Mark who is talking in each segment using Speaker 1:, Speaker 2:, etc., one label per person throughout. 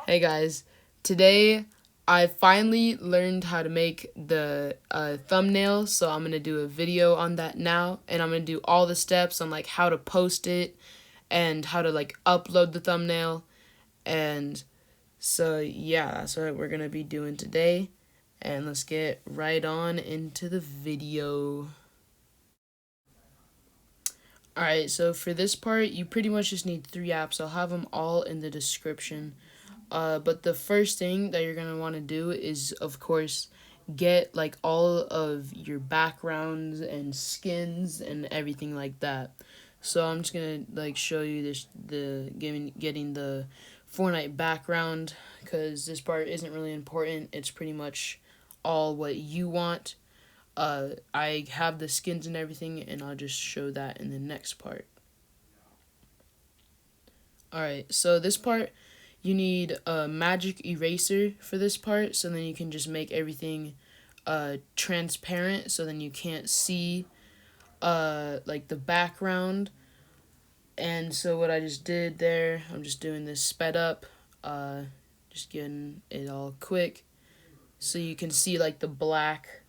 Speaker 1: Hey guys, today I finally learned how to make the thumbnail, so I'm gonna do a video on that now, and I'm gonna do all the steps on like how to post it and how to like upload the thumbnail, and so yeah, that's what we're gonna be doing today, and let's get right on into the video. Alright, so for this part, you pretty much just need 3 apps. I'll have them all in the description. But the first thing that you're gonna want to do is, of course, get like all of your backgrounds and skins and everything like that. So I'm just gonna like show you getting the Fortnite background, because this part isn't really important. It's pretty much all what you want. I have the skins and everything, and I'll just show that in the next part. Alright, so this part, you need a magic eraser for this part, so then you can just make everything transparent, so then you can't see like the background. And so what I just did there, I'm just doing this sped up, just getting it all quick, so you can see like the black.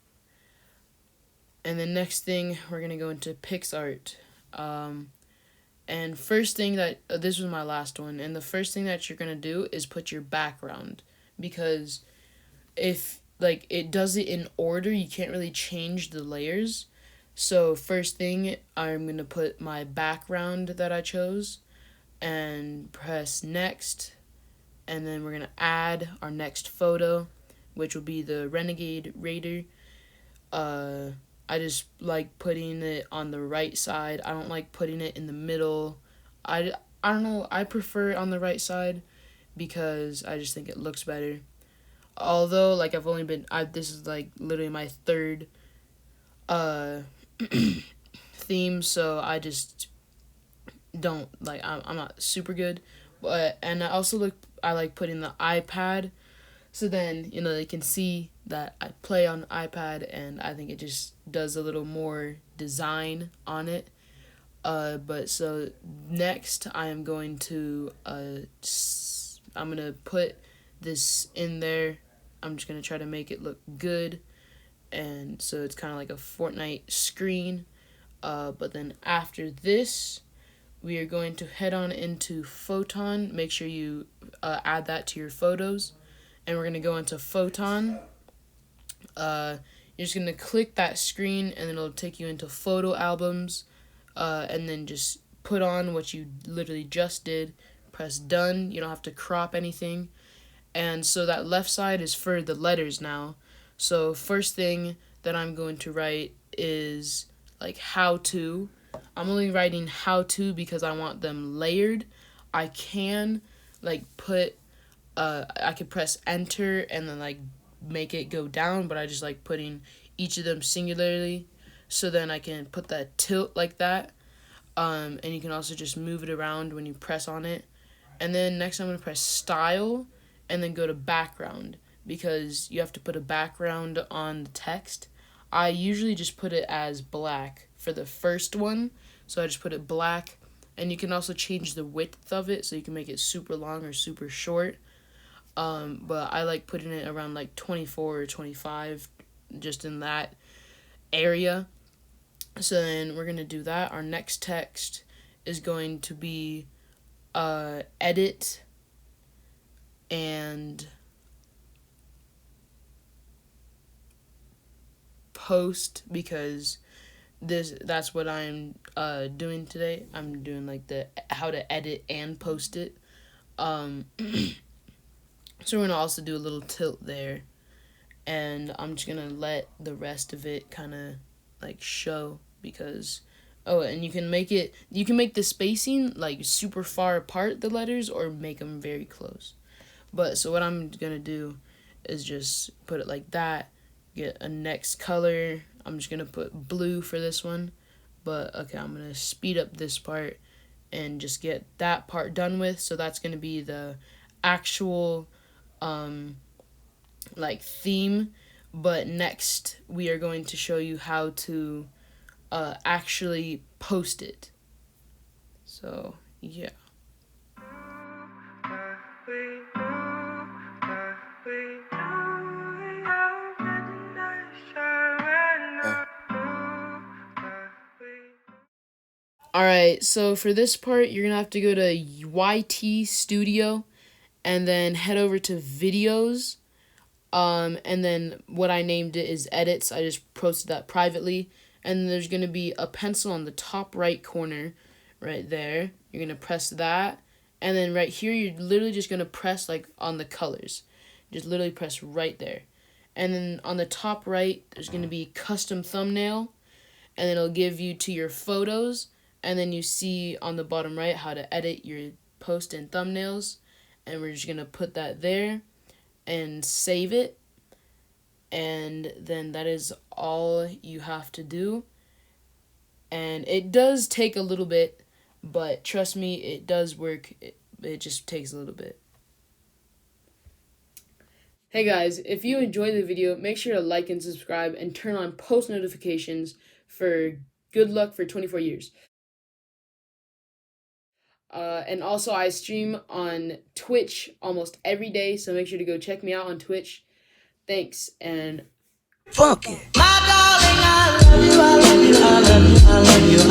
Speaker 1: And the next thing, we're gonna go into PixArt. And first thing that this was my last one, and the first thing that you're gonna do is put your background, because if like it does it in order, you can't really change the layers. So first thing, I'm gonna put my background that I chose, and press next, and then we're gonna add our next photo, which will be the Renegade Raider. uh I just like putting it on the right side. I don't like putting it in the middle. I don't know, I prefer it on the right side because I just think it looks better. Although like this is like literally my third uh theme, so I just don't like, I'm not super good. But and I like putting the iPad, so then they can see that I play on the iPad, and I think it just does a little more design on it. But so next I am going to I'm gonna put this in there. I'm just gonna try to make it look good, and so it's kind of like a Fortnite screen. But then after this, we are going to head on into Photon. Make sure you add that to your photos, and we're gonna go into Photon. You're just gonna click that screen, and then it'll take you into photo albums, and then just put on what you literally just did. Press done. You don't have to crop anything. And so that left side is for the letters now. So first thing that I'm going to write is like how to. I'm only writing how to because I want them layered. I can like put I could press enter and then like make it go down, but I just like putting each of them singularly, so then I can put that tilt like that. And you can also just move it around when you press on it. And then next I'm going to press style, and then go to background, because you have to put a background on the text. I usually just put it as black for the first one, so I just put it black. And you can also change the width of it, so you can make it super long or super short. But I like putting it around like 24 or 25, just in that area. So then we're going to do that. Our next text is going to be edit and post, because that's what I'm doing today. I'm doing like the how to edit and post it. So we're gonna also do a little tilt there, and I'm just gonna let the rest of it kind of like show, because and you can make the spacing like super far apart, the letters, or make them very close. But so what I'm gonna do is just put it like that, get a next color. I'm just gonna put blue for this one. But okay, I'm gonna speed up this part and just get that part done with. So that's gonna be the actual like theme. But next we are going to show you how to actually post it. So yeah. Alright, so for this part, you're gonna have to go to YT Studio and then head over to videos. And then what I named it is edits. I just posted that privately. And there's gonna be a pencil on the top right corner right there. You're gonna press that. And then right here, you're literally just gonna press like on the colors. Just literally press right there. And then on the top right, there's gonna be custom thumbnail. And then it'll give you to your photos. And then you see on the bottom right how to edit your post and thumbnails. And we're just gonna put that there and save it. And then that is all you have to do. And it does take a little bit, but trust me, it does work. It just takes a little bit. Hey guys, if you enjoyed the video, make sure to like and subscribe and turn on post notifications for good luck for 24 years. And also, I stream on Twitch almost every day, so make sure to go check me out on Twitch. Thanks, and
Speaker 2: funky. My darling, I love you, I love you, I love you, I love you.